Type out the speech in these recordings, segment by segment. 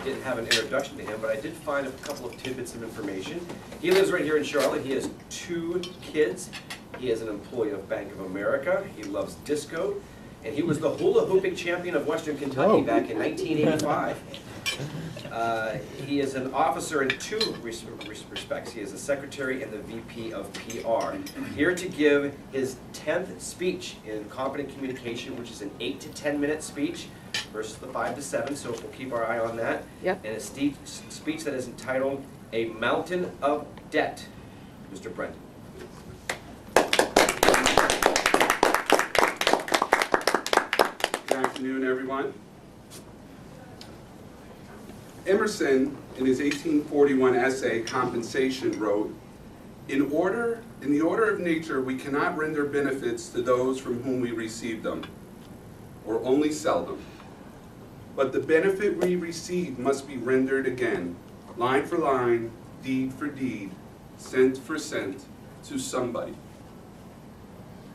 didn't have an introduction to him, but I did find a couple of tidbits of information. He lives right here in Charlotte. He has 2 kids. He is an employee of Bank of America. He loves disco. And he was the hula hooping champion of Western Kentucky back in 1985. He is an officer in 2 respects. He is a secretary and the VP of PR. Here to give his 10th speech in competent communication, which is an 8 to 10 minute speech versus the 5 to 7, so we'll keep our eye on that. Yep. And a speech that is entitled A Mountain of Debt. Mr. Brent. Good afternoon, everyone. Emerson, in his 1841 essay, Compensation, wrote, in the order of nature, we cannot render benefits to those from whom we receive them, or only sell them. But the benefit we receive must be rendered again, line for line, deed for deed, cent for cent, to somebody.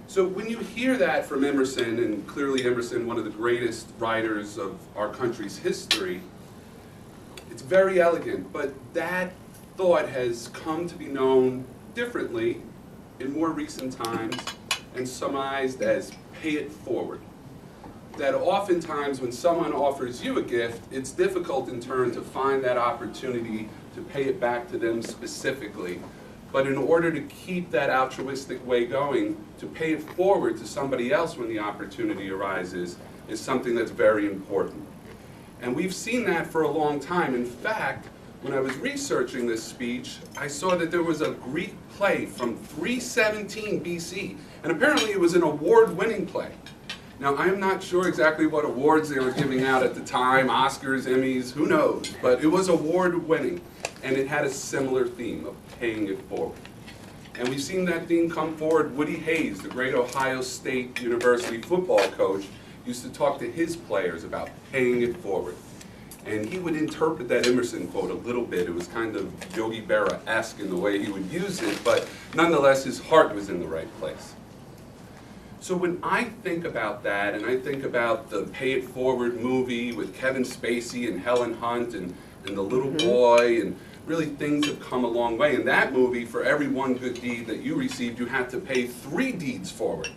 So when you hear that from Emerson, and clearly Emerson, one of the greatest writers of our country's history, it's very elegant, but that thought has come to be known differently in more recent times and summarized as pay it forward. That oftentimes when someone offers you a gift, it's difficult in turn to find that opportunity to pay it back to them specifically. But in order to keep that altruistic way going, to pay it forward to somebody else when the opportunity arises is something that's very important. And we've seen that for a long time. In fact, when I was researching this speech, I saw that there was a Greek play from 317 BC, and apparently it was an award-winning play. Now, I'm not sure exactly what awards they were giving out at the time, Oscars, Emmys, who knows, but it was award-winning, and it had a similar theme of paying it forward. And we've seen that theme come forward. Woody Hayes, the great Ohio State University football coach, used to talk to his players about paying it forward. And he would interpret that Emerson quote a little bit. It was kind of Yogi Berra-esque in the way he would use it, but nonetheless his heart was in the right place. So when I think about that, and I think about the Pay It Forward movie with Kevin Spacey and Helen Hunt and the little boy, and really things have come a long way. In that movie, for every one good deed that you received, you had to pay 3 deeds forward.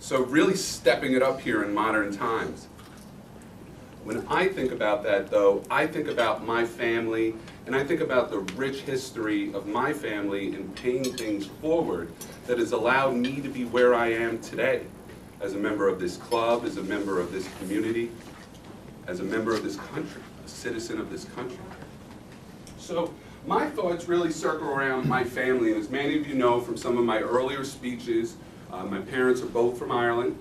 So really stepping it up here in modern times. When I think about that, though, I think about my family, and I think about the rich history of my family in paying things forward that has allowed me to be where I am today, as a member of this club, as a member of this community, as a member of this country, a citizen of this country. So my thoughts really circle around my family, and as many of you know from some of my earlier speeches, my parents are both from Ireland.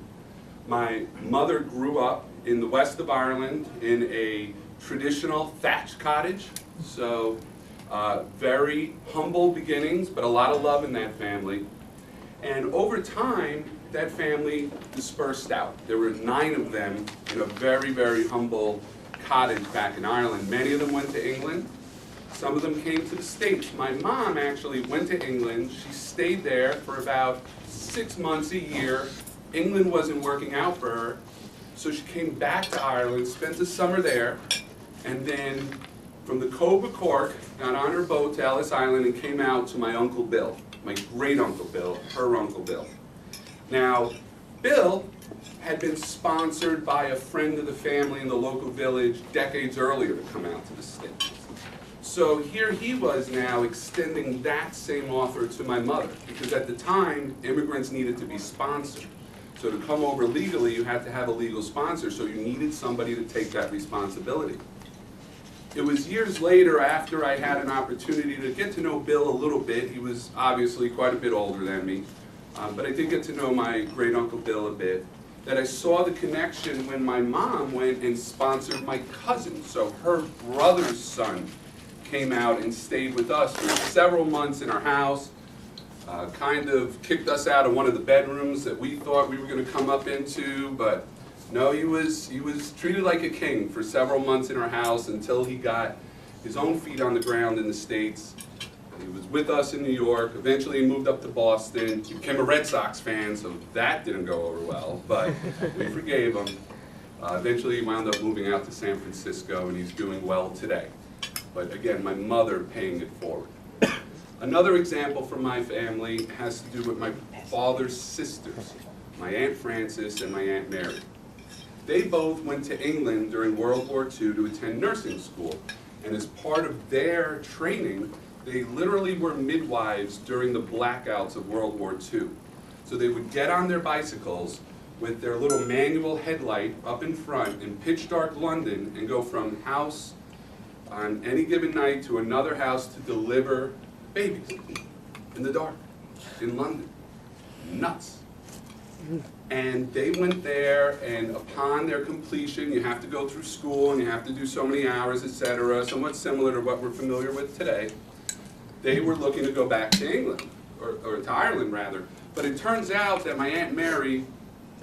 My mother grew up in the west of Ireland in a traditional thatched cottage, so very humble beginnings, but a lot of love in that family. And over time, that family dispersed out. There were 9 of them in a very, very humble cottage back in Ireland. Many of them went to England. Some of them came to the States. My mom actually went to England. She stayed there for about 6 months, a year. England wasn't working out for her, so she came back to Ireland, spent the summer there, and then from the Cove of Cork, got on her boat to Ellis Island and came out to my Uncle Bill, my great-uncle Bill, her Uncle Bill. Now, Bill had been sponsored by a friend of the family in the local village decades earlier to come out to the States. So here he was now extending that same offer to my mother, because at the time, immigrants needed to be sponsored. So to come over legally, you had to have a legal sponsor, so you needed somebody to take that responsibility. It was years later, after I had an opportunity to get to know Bill a little bit. He was obviously quite a bit older than me, but I did get to know my great-uncle Bill a bit, that I saw the connection when my mom went and sponsored my cousin. So her brother's son came out and stayed with us for several months in our house, kind of kicked us out of one of the bedrooms that we thought we were going to come up into, but no, he was treated like a king for several months in our house until he got his own feet on the ground in the States. He was with us in New York. Eventually he moved up to Boston. He became a Red Sox fan, so that didn't go over well, but we forgave him. Eventually he wound up moving out to San Francisco, and he's doing well today. But again, my mother paying it forward. Another example from my family has to do with my father's sisters, my Aunt Frances and my Aunt Mary. They both went to England during World War II to attend nursing school, and as part of their training, they literally were midwives during the blackouts of World War II. So they would get on their bicycles with their little manual headlight up in front in pitch dark London and go from house on any given night to another house to deliver babies in the dark in London. Nuts. And they went there, and upon their completion, you have to go through school and you have to do so many hours, etc., somewhat similar to what we're familiar with today. They were looking to go back to England, or to Ireland rather. But it turns out that my Aunt Mary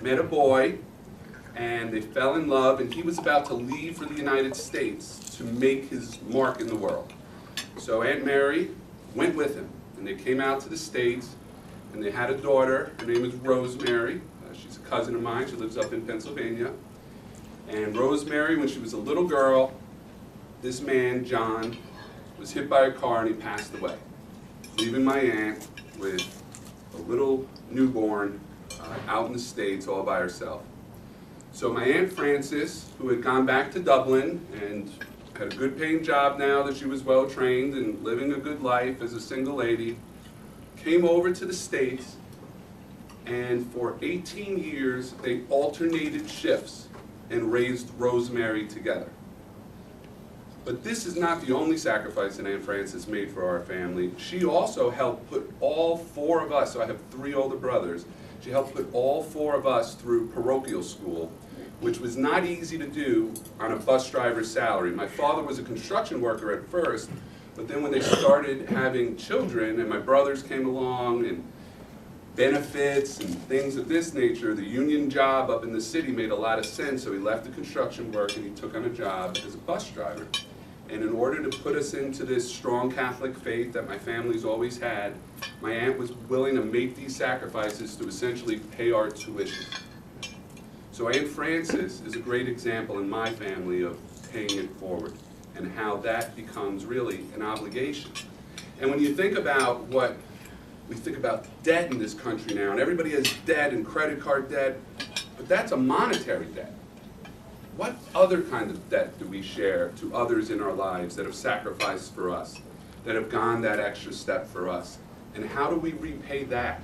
met a boy, and they fell in love, and he was about to leave for the United States to make his mark in the world. So Aunt Mary went with him, and they came out to the States, and they had a daughter. Her name is Rosemary. She's a cousin of mine. She lives up in Pennsylvania. And Rosemary, when she was a little girl, this man, John, was hit by a car and he passed away, leaving my aunt with a little newborn out in the States all by herself. So my Aunt Frances, who had gone back to Dublin and had a good paying job now that she was well trained and living a good life as a single lady, came over to the States, and for 18 years they alternated shifts and raised Rosemary together. But this is not the only sacrifice that Aunt Frances made for our family. She also helped put all four of us, so I have 3 older brothers, she helped put all 4 of us through parochial school, which was not easy to do on a bus driver's salary. My father was a construction worker at first, but then when they started having children and my brothers came along and benefits and things of this nature, the union job up in the city made a lot of sense, so he left the construction work and he took on a job as a bus driver. And in order to put us into this strong Catholic faith that my family's always had, my aunt was willing to make these sacrifices to essentially pay our tuition. So Aunt Frances is a great example in my family of paying it forward and how that becomes really an obligation. And when you think about what we think about debt in this country now, and everybody has debt and credit card debt, but that's a monetary debt. What other kind of debt do we share to others in our lives that have sacrificed for us, that have gone that extra step for us? And how do we repay that?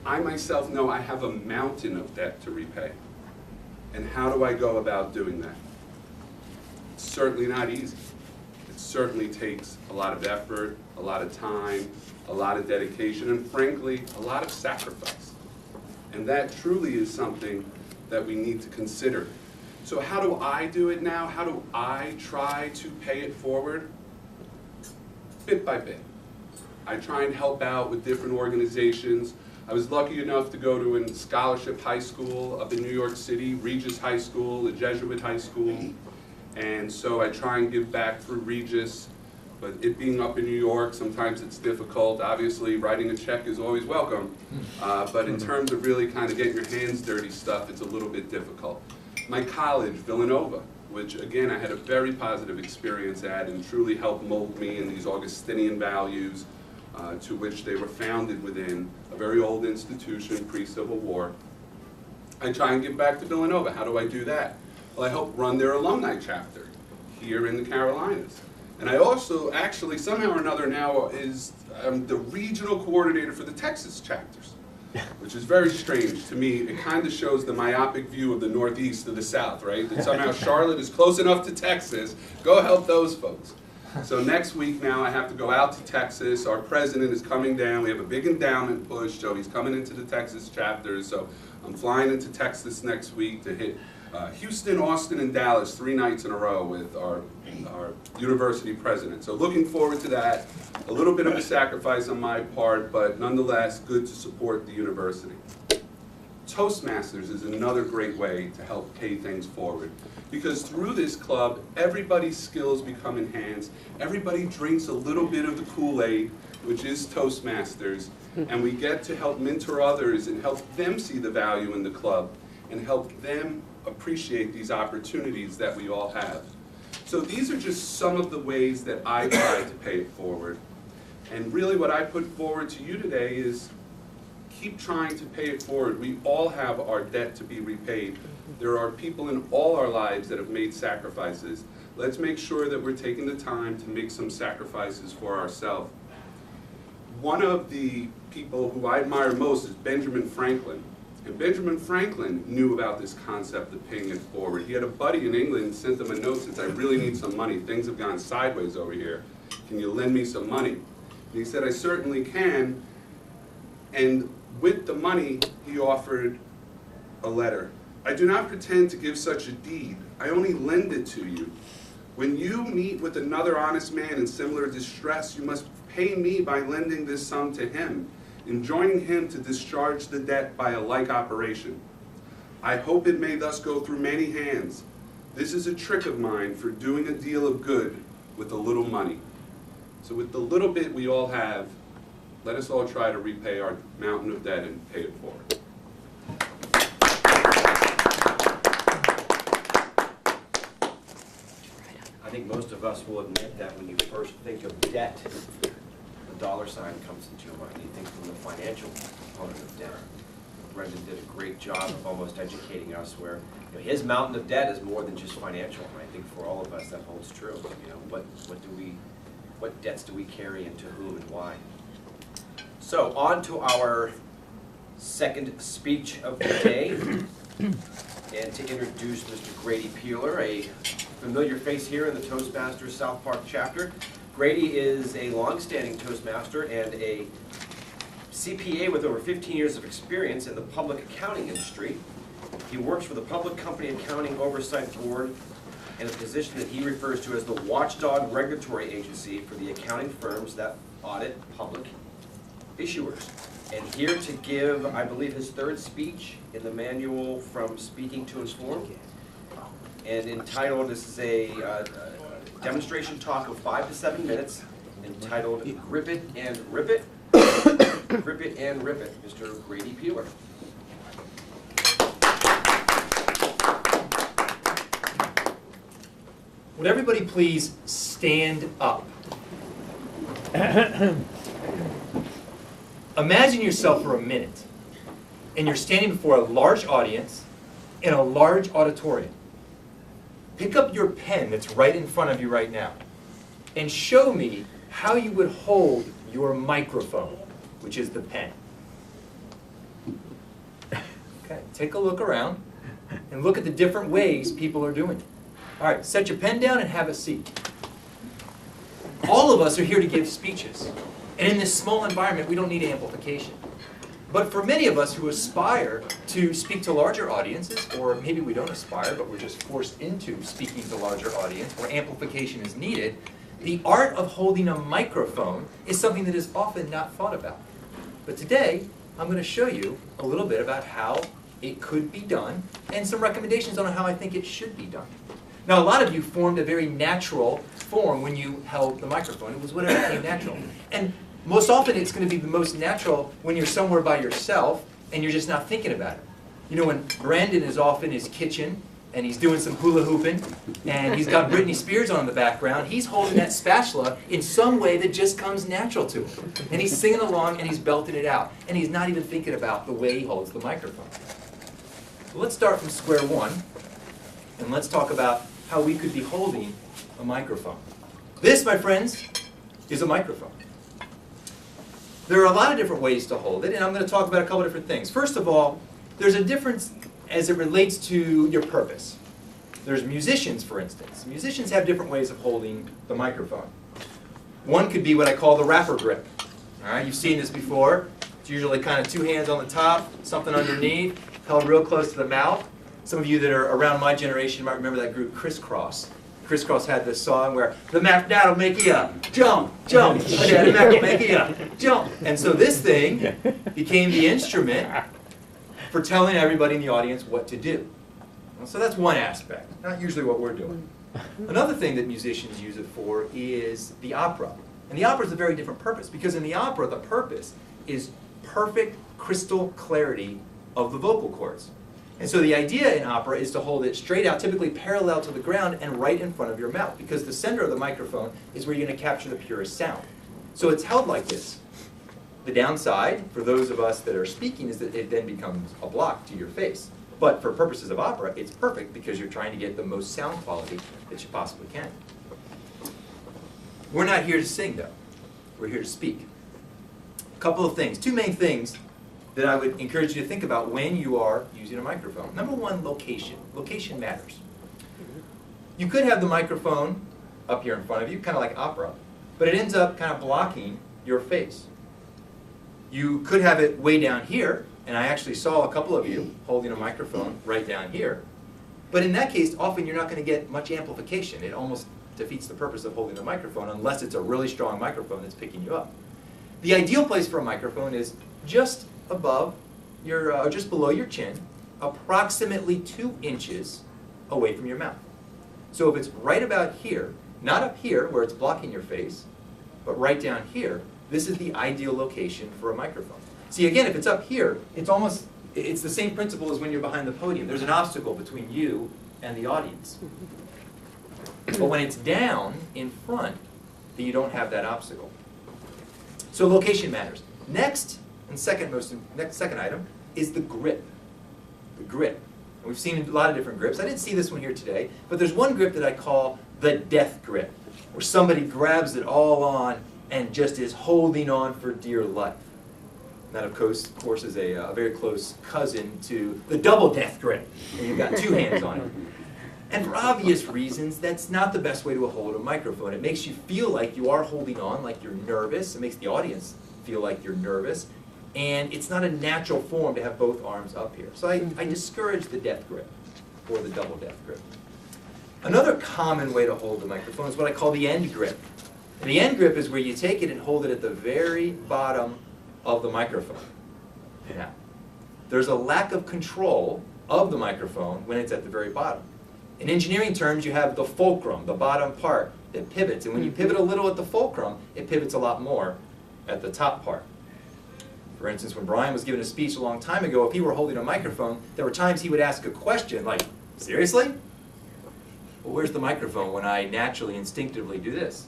I myself know I have a mountain of debt to repay. And how do I go about doing that? It's certainly not easy. It certainly takes a lot of effort, a lot of time, a lot of dedication, and frankly, a lot of sacrifice. And that truly is something that we need to consider. So how do I do it now? How do I try to pay it forward? Bit by bit. I try and help out with different organizations. I was lucky enough to go to a scholarship high school up in New York City, Regis High School, a Jesuit high school. And so I try and give back through Regis. But it being up in New York, sometimes it's difficult. Obviously, writing a check is always welcome. But in terms of really kind of getting your hands dirty stuff, it's a little bit difficult. My college, Villanova, which again I had a very positive experience at and truly helped mold me in these Augustinian values to which they were founded within, a very old institution, pre-Civil War. I try and give back to Villanova. How do I do that? Well, I help run their alumni chapter here in the Carolinas. And I also actually, somehow or another now, is the regional coordinator for the Texas chapters, which is very strange to me. It kind of shows the myopic view of the Northeast to the South, right? That somehow Charlotte is close enough to Texas. Go help those folks. So next week now I have to go out to Texas. Our president is coming down. We have a big endowment push, so he's coming into the Texas chapters. So I'm flying into Texas next week to hit Houston, Austin, and Dallas 3 nights in a row with our university president. So looking forward to that. A little bit of a sacrifice on my part, but nonetheless good to support the university. Toastmasters is another great way to help pay things forward, because through this club, everybody's skills become enhanced. Everybody drinks a little bit of the Kool-Aid, which is Toastmasters, and we get to help mentor others and help them see the value in the club and help them appreciate these opportunities that we all have. So these are just some of the ways that I try to pay it forward. And really what I put forward to you today is keep trying to pay it forward. We all have our debt to be repaid. There are people in all our lives that have made sacrifices. Let's make sure that we're taking the time to make some sacrifices for ourselves. One of the people who I admire most is Benjamin Franklin. And Benjamin Franklin knew about this concept of paying it forward. He had a buddy in England, sent him a note, says, I really need some money. Things have gone sideways over here. Can you lend me some money? And he said, I certainly can. And with the money, he offered a letter. I do not pretend to give such a deed. I only lend it to you. When you meet with another honest man in similar distress, you must pay me by lending this sum to him, enjoining him to discharge the debt by a like operation. I hope it may thus go through many hands. This is a trick of mine for doing a deal of good with a little money. So with the little bit we all have, let us all try to repay our mountain of debt and pay it forward. I think most of us will admit that when you first think of debt, the dollar sign comes into your mind. You think from the financial component of debt. Brendan did a great job of almost educating us where his mountain of debt is more than just financial. And I think for all of us that holds true. What debts do we carry and to whom and why? So on to our second speech of the day. And to introduce Mr. Grady Peeler, a familiar face here in the Toastmasters South Park chapter. Grady is a long-standing Toastmaster and a CPA with over 15 years of experience in the public accounting industry. He works for the Public Company Accounting Oversight Board in a position that he refers to as the watchdog regulatory agency for the accounting firms that audit public issuers. And here to give, I believe, his third speech in the manual From Speaking to Inform. And entitled, this is a demonstration talk of 5 to 7 minutes, entitled Grip It and Rip It. Grip It and Rip It, Mr. Grady Peeler. Would everybody please stand up? Imagine yourself for a minute, and you're standing before a large audience in a large auditorium. Pick up your pen that's right in front of you right now, and show me how you would hold your microphone, which is the pen. Okay, take a look around, and look at the different ways people are doing it. All right, set your pen down and have a seat. All of us are here to give speeches. And in this small environment, we don't need amplification. But for many of us who aspire to speak to larger audiences, or maybe we don't aspire, but we're just forced into speaking to larger audience, where amplification is needed, the art of holding a microphone is something that is often not thought about. But today, I'm going to show you a little bit about how it could be done, and some recommendations on how I think it should be done. Now, a lot of you formed a very natural form when you held the microphone. It was whatever came natural. And most often it's going to be the most natural when you're somewhere by yourself and you're just not thinking about it. You know, when Brandon is off in his kitchen and he's doing some hula hooping and he's got Britney Spears on in the background, he's holding that spatula in some way that just comes natural to him. And he's singing along and he's belting it out. And he's not even thinking about the way he holds the microphone. So let's start from square one and let's talk about how we could be holding a microphone. This, my friends, is a microphone. There are a lot of different ways to hold it, and I'm going to talk about a couple different things. First of all, there's a difference as it relates to your purpose. There's musicians, for instance. Musicians have different ways of holding the microphone. One could be what I call the rapper grip. All right, you've seen this before. It's usually kind of 2 hands on the top, something underneath, held real close to the mouth. Some of you that are around my generation might remember that group Crisscross. Crisscross had this song where the Mac Dad'll make you jump, jump, the Mac will make you jump. And so this thing became the instrument for telling everybody in the audience what to do. So that's one aspect, not usually what we're doing. Another thing that musicians use it for is the opera. And the opera is a very different purpose, because in the opera the purpose is perfect crystal clarity of the vocal cords. And so the idea in opera is to hold it straight out, typically parallel to the ground and right in front of your mouth, because the center of the microphone is where you're going to capture the purest sound. So it's held like this. The downside, for those of us that are speaking, is that it then becomes a block to your face. But for purposes of opera, it's perfect because you're trying to get the most sound quality that you possibly can. We're not here to sing, though. We're here to speak. A couple of things, two main things that I would encourage you to think about when you are using a microphone. Number one, location. Location matters. You could have the microphone up here in front of you, kind of like opera, but it ends up kind of blocking your face. You could have it way down here, and I actually saw a couple of you holding a microphone right down here. But in that case, often you're not going to get much amplification. It almost defeats the purpose of holding the microphone unless it's a really strong microphone that's picking you up. The ideal place for a microphone is just above your, just below your chin, approximately 2 inches away from your mouth. So if it's right about here, not up here where it's blocking your face, but right down here, this is the ideal location for a microphone. See, again, if it's up here, it's the same principle as when you're behind the podium. There's an obstacle between you and the audience. But when it's down in front, then you don't have that obstacle. So location matters. Next, and second item, is the grip. The grip. And we've seen a lot of different grips. I didn't see this one here today, but there's one grip that I call the death grip, where somebody grabs it all on and just is holding on for dear life. That, of course, is a very close cousin to the double death grip, and you've got 2 hands on it. And for obvious reasons, that's not the best way to hold a microphone. It makes you feel like you are holding on, like you're nervous. It makes the audience feel like you're nervous. And it's not a natural form to have both arms up here. So I discourage the death grip, or the double death grip. Another common way to hold the microphone is what I call the end grip. And the end grip is where you take it and hold it at the very bottom of the microphone. Now, there's a lack of control of the microphone when it's at the very bottom. In engineering terms, you have the fulcrum, the bottom part, that pivots. And when you pivot a little at the fulcrum, it pivots a lot more at the top part. For instance, when Brian was giving a speech a long time ago, if he were holding a microphone, there were times he would ask a question like, seriously? Well, where's the microphone when I naturally, instinctively do this?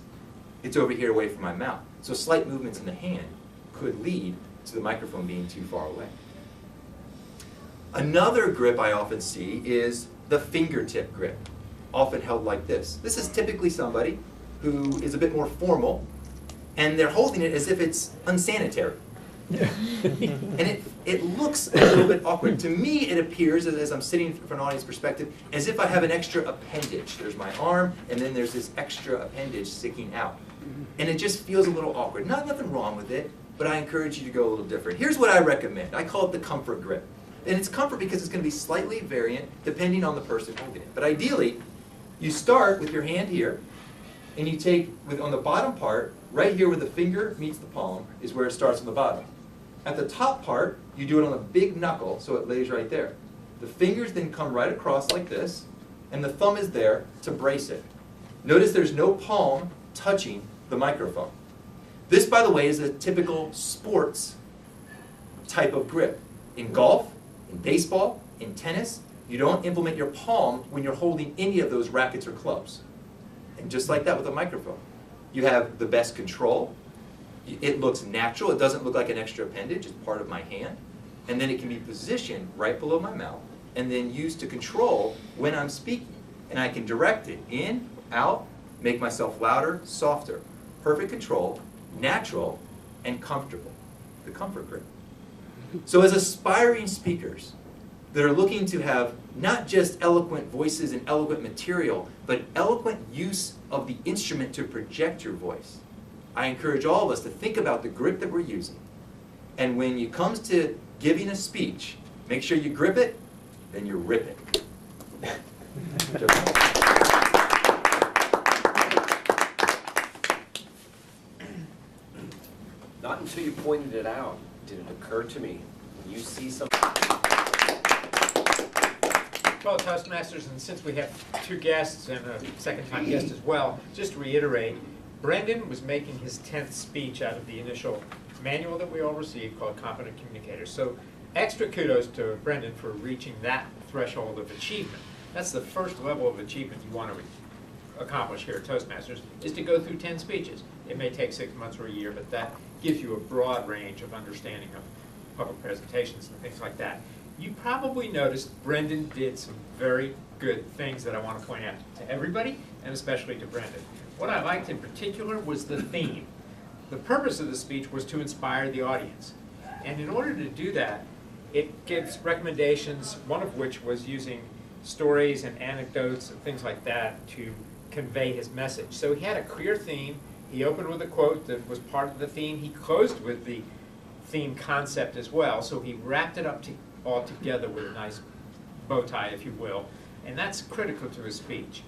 It's over here away from my mouth. So slight movements in the hand could lead to the microphone being too far away. Another grip I often see is the fingertip grip, often held like this. This is typically somebody who is a bit more formal, and they're holding it as if it's unsanitary. And it looks a little bit awkward. To me, it appears, as I'm sitting from an audience perspective, as if I have an extra appendage. There's my arm, and then there's this extra appendage sticking out. And it just feels a little awkward. Nothing wrong with it, but I encourage you to go a little different. Here's what I recommend. I call it the comfort grip. And it's comfort because it's going to be slightly variant depending on the person holding it. But ideally, you start with your hand here, and you take, on the bottom part, right here where the finger meets the palm, is where it starts on the bottom. At the top part, you do it on a big knuckle, so it lays right there. The fingers then come right across like this, and the thumb is there to brace it. Notice there's no palm touching the microphone. This, by the way, is a typical sports type of grip. In golf, in baseball, in tennis, you don't implement your palm when you're holding any of those rackets or clubs. And just like that with a microphone. You have the best control. It looks natural. It doesn't look like an extra appendage. It's part of my hand. And then it can be positioned right below my mouth and then used to control when I'm speaking. And I can direct it in, out, make myself louder, softer. Perfect control, natural, and comfortable. The comfort grip. So as aspiring speakers that are looking to have not just eloquent voices and eloquent material, but eloquent use of the instrument to project your voice, I encourage all of us to think about the grip that we're using. And when it comes to giving a speech, make sure you grip it, then you rip it. Not until you pointed it out did it occur to me. When you see something. Well, Toastmasters, and since we have 2 guests and a second-time guest as well, just to reiterate, Brendan was making his 10th speech out of the initial manual that we all received called Competent Communicators. So extra kudos to Brendan for reaching that threshold of achievement. That's the first level of achievement you want to accomplish here at Toastmasters, is to go through 10 speeches. It may take 6 months or a year, but that gives you a broad range of understanding of public presentations and things like that. You probably noticed Brendan did some very good things that I want to point out to everybody, and especially to Brendan. What I liked in particular was the theme. The purpose of the speech was to inspire the audience. And in order to do that, it gives recommendations, one of which was using stories and anecdotes and things like that to convey his message. So he had a clear theme. He opened with a quote that was part of the theme. He closed with the theme concept as well. So he wrapped it up all together with a nice bow tie, if you will. And that's critical to his speech.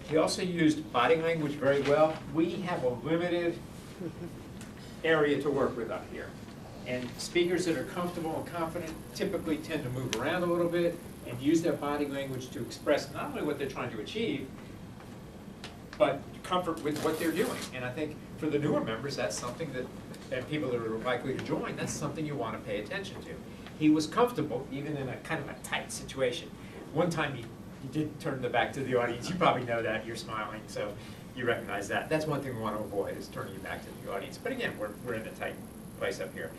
He also used body language very well. We have a limited area to work with up here. And speakers that are comfortable and confident typically tend to move around a little bit and use their body language to express not only what they're trying to achieve, but comfort with what they're doing. And I think for the newer members, that's something that, and people that are likely to join, that's something you want to pay attention to. He was comfortable, even in a kind of a tight situation. One time he did turn the back to the audience. You probably know that. You're smiling, so you recognize that. That's one thing we want to avoid, is turning your back to the audience. But again, we're in a tight place up here.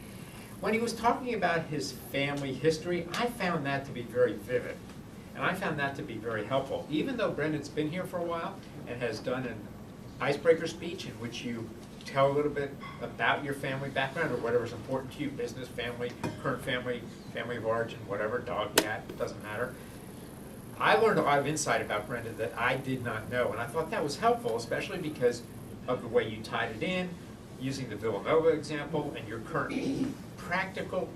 When he was talking about his family history, I found that to be very vivid. And I found that to be very helpful. Even though Brendan's been here for a while and has done an icebreaker speech in which you tell a little bit about your family background or whatever's important to you, business, family, current family, family of origin, whatever, dog, cat, it doesn't matter. I learned a lot of insight about Brendan that I did not know, and I thought that was helpful, especially because of the way you tied it in, using the Villanova example and your current practical.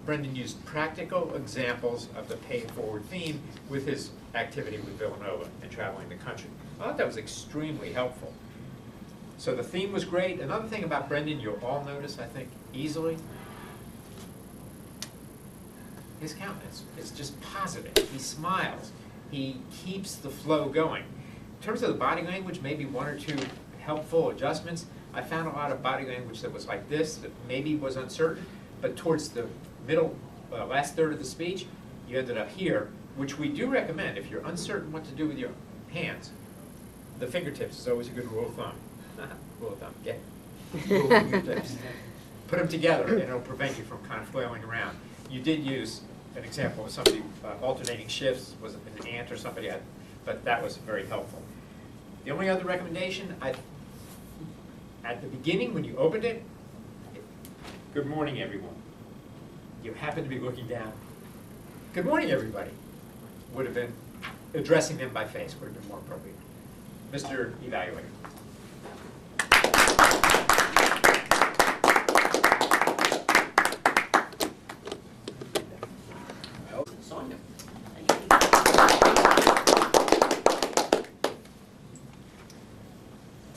Brendan used practical examples of the pay it forward theme with his activity with Villanova and traveling the country. I thought that was extremely helpful. So the theme was great. Another thing about Brendan you'll all notice, I think, easily, his countenance is just positive. He smiles. He keeps the flow going. In terms of the body language, maybe one or two helpful adjustments. I found a lot of body language that was like this, that maybe was uncertain, but towards the middle, last third of the speech, you ended up here, which we do recommend if you're uncertain what to do with your hands. The fingertips is always a good rule of thumb. Rule of thumb, get little fingertips. Put them together and it'll prevent you from kind of flailing around. You did use an example of somebody alternating shifts, was it an aunt or somebody, but that was very helpful. The only other recommendation, at the beginning when you opened it, good morning everyone. You happen to be looking down. Good morning everybody. Would have been, addressing them by face would have been more appropriate. Mr. Evaluator. Sonja.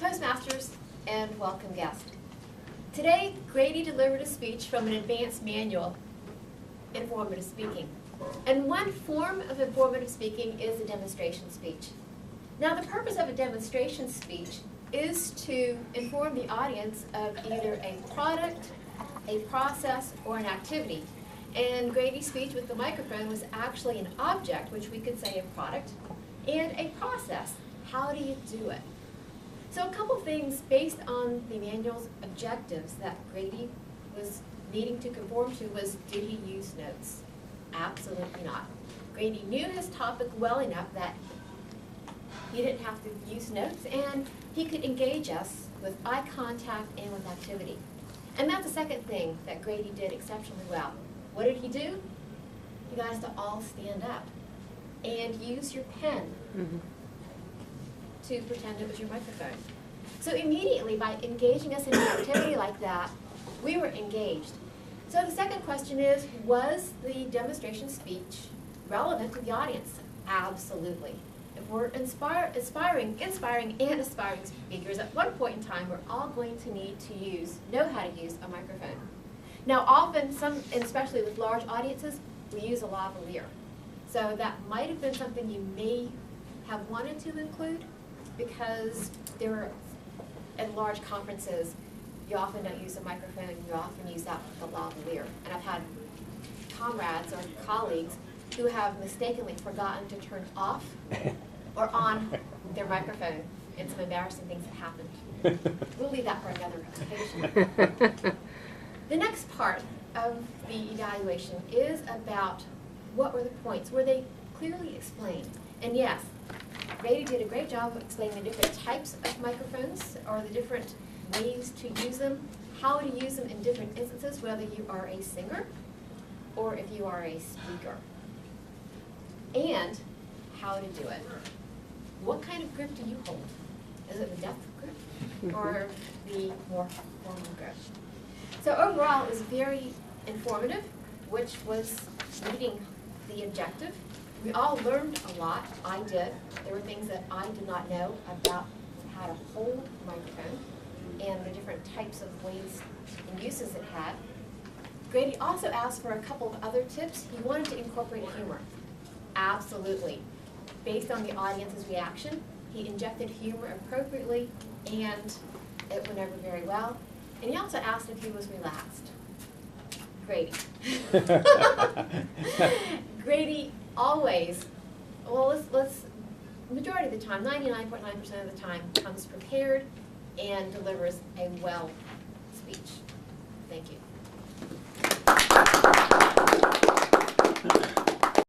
Toastmasters and welcome guest. Today, Grady delivered a speech from an advanced manual, Informative Speaking. And one form of informative speaking is a demonstration speech. Now, the purpose of a demonstration speech is to inform the audience of either a product, a process, or an activity. And Grady's speech with the microphone was actually an object, which we could say a product, and a process. How do you do it? So a couple things based on the manual's objectives that Grady was needing to conform to was, did he use notes? Absolutely not. Grady knew his topic well enough that he didn't have to use notes, and he could engage us with eye contact and with activity. And that's the second thing that Grady did exceptionally well. What did he do? He got us to all stand up and use your pen to pretend it was your microphone. So immediately, by engaging us in an activity like that, we were engaged. So the second question is, was the demonstration speech relevant to the audience? Absolutely. If we're inspiring and aspiring speakers, at one point in time, we're all going to need to know how to use a microphone. Now, often, and especially with large audiences, we use a lavalier. So that might have been something you may have wanted to include, because there are, at large conferences, you often don't use a microphone, you often use that with a lavalier. And I've had comrades or colleagues who have mistakenly forgotten to turn off or on their microphone, and some embarrassing things have happened. We'll leave that for another occasion. The next part of the evaluation is about what were the points. Were they clearly explained? And yes, Grady did a great job of explaining the different types of microphones or the different ways to use them, how to use them in different instances, whether you are a singer or if you are a speaker, and how to do it. What kind of grip do you hold? Is it the depth grip or the more formal grip? So overall, it was very informative, which was meeting the objective. We all learned a lot. I did. There were things that I did not know about how to hold a microphone and the different types of ways and uses it had. Grady also asked for a couple of other tips. He wanted to incorporate humor. Absolutely. Based on the audience's reaction, he injected humor appropriately, and it went over very well. And he also asked if he was relaxed. Grady. Grady always, well, majority of the time, 99.9% of the time, comes prepared and delivers a well speech. Thank you.